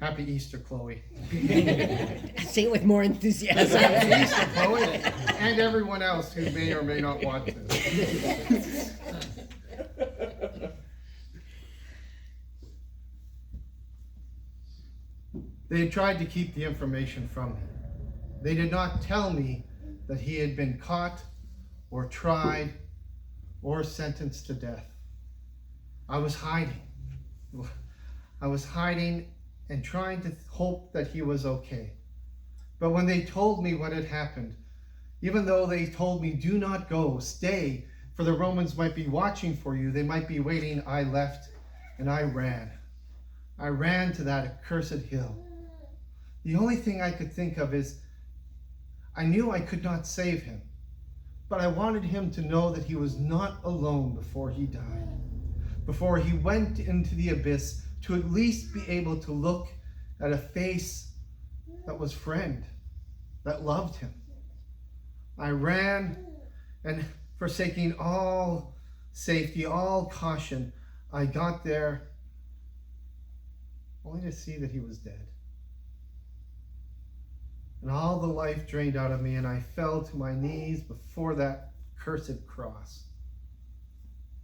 Happy Easter, Chloe. Say it with more enthusiasm. Happy Easter, Chloe, and everyone else who may or may not want to. They had tried to keep the information from me. They did not tell me that he had been caught or tried or sentenced to death. I was hiding. I was hiding and trying to hope that he was okay. But when they told me what had happened, even though they told me, do not go, stay, for the Romans might be watching for you, they might be waiting, I left and I ran. I ran to that accursed hill. The only thing I could think of is, I knew I could not save him, but I wanted him to know that he was not alone before he died. Before he went into the abyss, to at least be able to look at a face that was friend, that loved him. I ran, and forsaking all safety, all caution, I got there only to see that he was dead. And all the life drained out of me, and I fell to my knees before that cursed cross.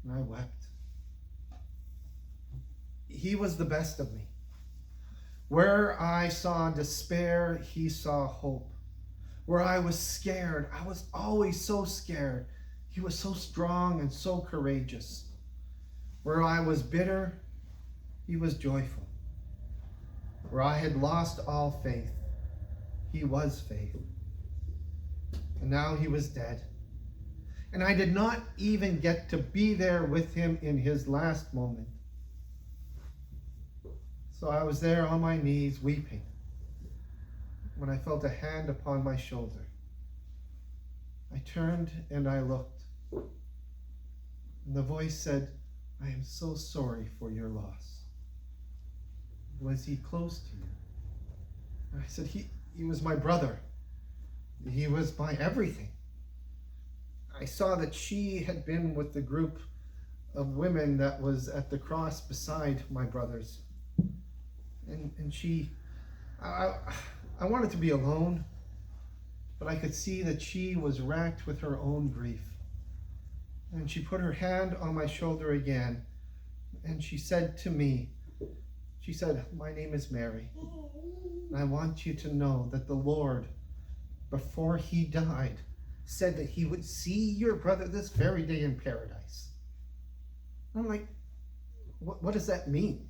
And I wept. He was the best of me. Where I saw despair, he saw hope. Where I was scared, I was always so scared. He was so strong and so courageous. Where I was bitter, he was joyful. Where I had lost all faith, he was faith. And now he was dead. And I did not even get to be there with him in his last moment. So I was there on my knees weeping when I felt a hand upon my shoulder. I turned and I looked. And the voice said, I am so sorry for your loss. Was he close to you? And I said, he was my brother. He was my everything. I saw that she had been with the group of women that was at the cross beside my brothers. And she, I wanted to be alone, but I could see that she was racked with her own grief. And she put her hand on my shoulder again, and she said to me, she said, my name is Mary, and I want you to know that the Lord, before he died, said that he would see your brother this very day in paradise. I'm like, what does that mean?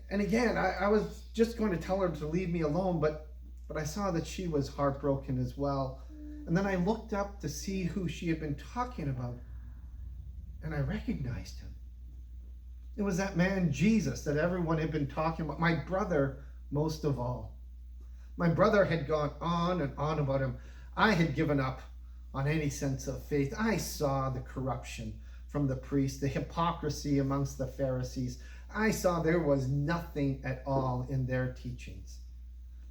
And again, I was just going to tell her to leave me alone, but I saw that she was heartbroken as well. And then I looked up to see who she had been talking about, and I recognized him. It was that man Jesus that everyone had been talking about, my brother most of all. My brother had gone on and on about him. I had given up on any sense of faith. I saw the corruption from the priests, the hypocrisy amongst the Pharisees. I saw there was nothing at all in their teachings.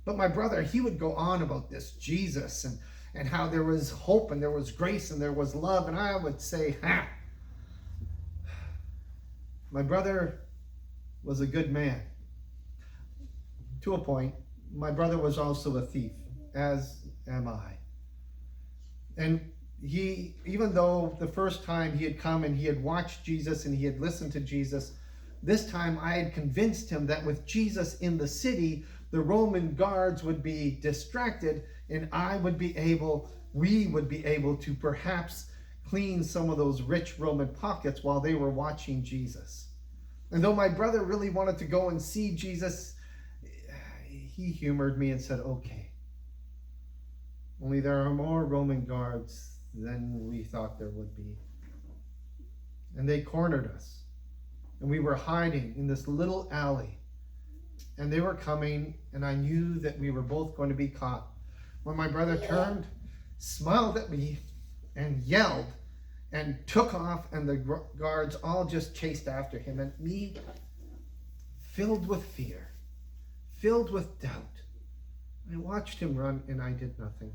But my brother, he would go on about this Jesus and how there was hope and there was grace and there was love. And I would say, my brother was a good man. To a point, my brother was also a thief, as am I. And he, even though the first time he had come and he had watched Jesus and he had listened to Jesus, this time I had convinced him that with Jesus in the city, the Roman guards would be distracted and we would be able to perhaps clean some of those rich Roman pockets while they were watching Jesus. And though my brother really wanted to go and see Jesus, he humored me and said, okay. Only there are more Roman guards than we thought there would be. And they cornered us. And we were hiding in this little alley. And they were coming, and I knew that we were both going to be caught. When my brother turned, smiled at me, and yelled, and took off, and the guards all just chased after him. And me, filled with fear, filled with doubt, I watched him run, and I did nothing.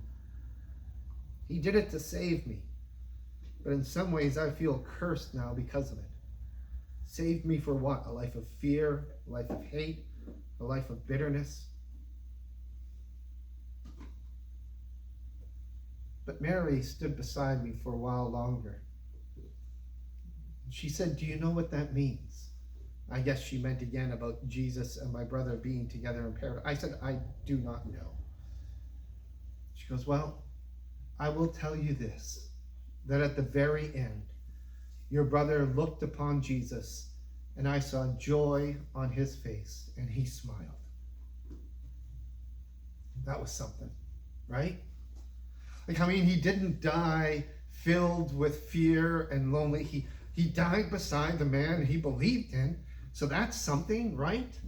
He did it to save me. But in some ways, I feel cursed now because of it. Saved me for what? A life of fear, a life of hate, a life of bitterness. But Mary stood beside me for a while longer. She said, "Do you know what that means?" I guess she meant again about Jesus and my brother being together in paradise. I said, "I do not know." She goes, "Well, I will tell you this, that at the very end, your brother looked upon Jesus, and I saw joy on his face, and he smiled." That was something, right? Like, I mean, he didn't die filled with fear and lonely. He died beside the man he believed in. So that's something, right?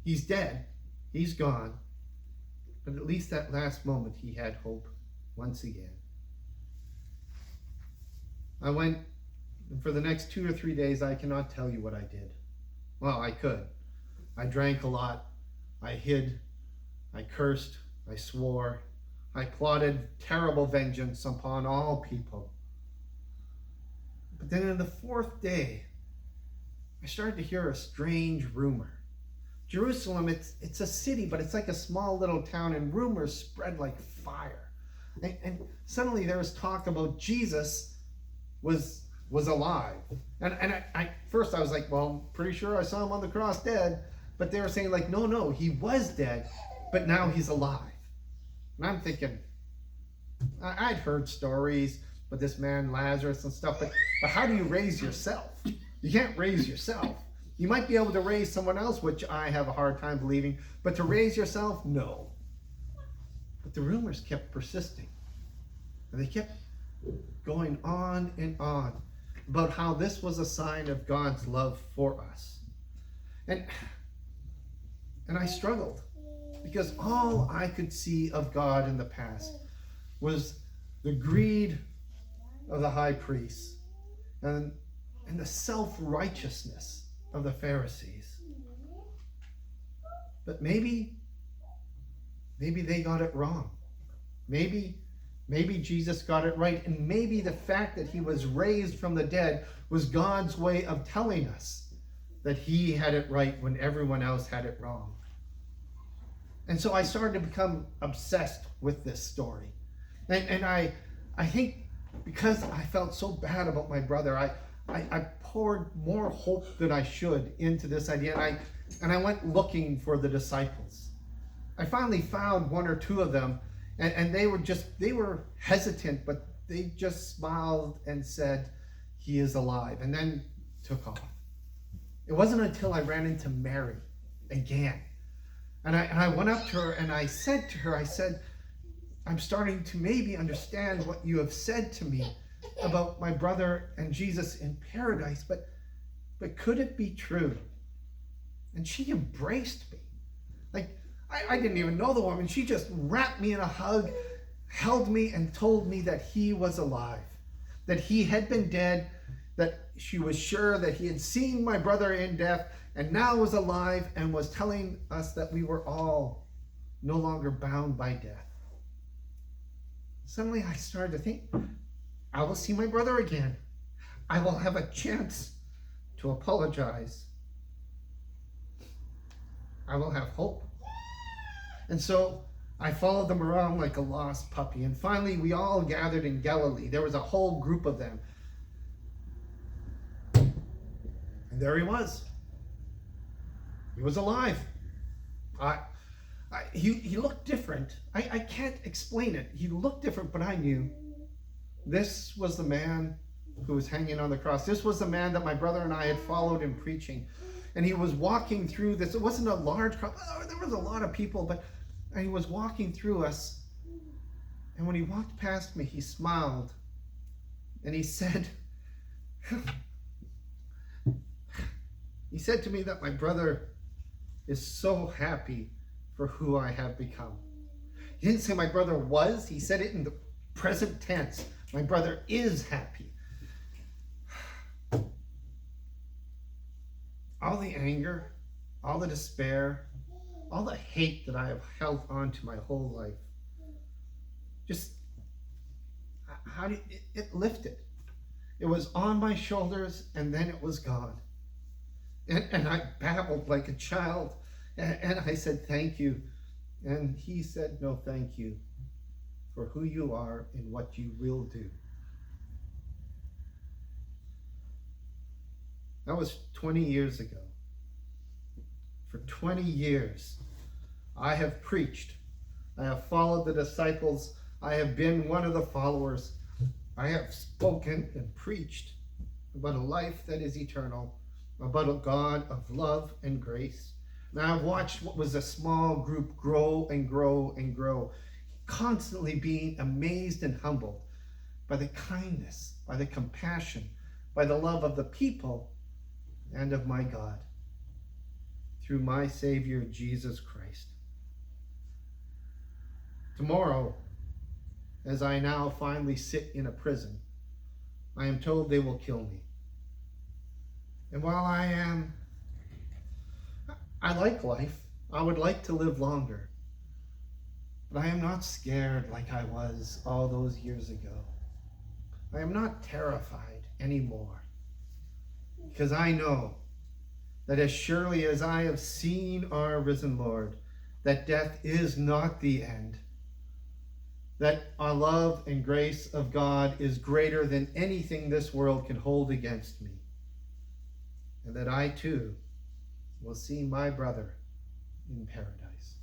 He's dead. He's gone. But at least that last moment he had hope once again. I went, and for the next 2 or 3 days, I cannot tell you what I did. Well, I could. I drank a lot. I hid. I cursed. I swore. I plotted terrible vengeance upon all people. But then on the 4th day, I started to hear a strange rumor. Jerusalem, it's a city, but it's like a small little town, and rumors spread like fire. And suddenly there was talk about Jesus was alive. And I first I was like, well, pretty sure I saw him on the cross dead. But they were saying like, no, he was dead, but now he's alive. And I'm thinking, I'd heard stories with this man Lazarus and stuff, but how do you raise yourself? You can't raise yourself. You might be able to raise someone else, which I have a hard time believing, but to raise yourself, no. But the rumors kept persisting. And they kept going on and on about how this was a sign of God's love for us. And I struggled, because all I could see of God in the past was the greed of the high priests and the self-righteousness of the Pharisees. But maybe they got it wrong. Maybe Jesus got it right, and maybe the fact that he was raised from the dead was God's way of telling us that he had it right when everyone else had it wrong. And so I started to become obsessed with this story. And I think because I felt so bad about my brother, I poured more hope than I should into this idea. And I went looking for the disciples. I finally found 1 or 2 of them, and they were hesitant, but they just smiled and said, "He is alive," and then took off. It wasn't until I ran into Mary again. And I went up to her and I said to her, "I'm starting to maybe understand what you have said to me about my brother and Jesus in paradise, but could it be true?" And she embraced me. Like, I didn't even know the woman. She just wrapped me in a hug, held me, and told me that he was alive, that he had been dead, that she was sure that he had seen my brother in death and now was alive, and was telling us that we were all no longer bound by death. Suddenly I started to think, I will see my brother again. I will have a chance to apologize. I will have hope. And so I followed them around like a lost puppy. And finally, we all gathered in Galilee. There was a whole group of them. And there he was. He was alive. He looked different. I can't explain it. He looked different, but I knew this was the man who was hanging on the cross. This was the man that my brother and I had followed in preaching. And he was walking through this. It wasn't a large crowd. There was a lot of people, but he was walking through us. And when he walked past me, he smiled. And he said, to me that my brother is so happy for who I have become. He didn't say my brother was. He said it in the present tense. My brother is happy. All the anger, all the despair, all the hate that I have held on to my whole life, just it lifted. It was on my shoulders, and then it was gone. And I babbled like a child. And I said, thank you. And he said, no, thank you for who you are and what you will do. That was 20 years ago. For 20 years, I have preached. I have followed the disciples. I have been one of the followers. I have spoken and preached about a life that is eternal, about a God of love and grace. And I've watched what was a small group grow and grow and grow, constantly being amazed and humbled by the kindness, by the compassion, by the love of the people and of my God through my Savior, Jesus Christ. Tomorrow, as I now finally sit in a prison, I am told they will kill me. And while I like life, I would like to live longer, but I am not scared like I was all those years ago. I am not terrified anymore, because I know that as surely as I have seen our risen Lord, that death is not the end, that our love and grace of God is greater than anything this world can hold against me, and that I too will see my brother in paradise.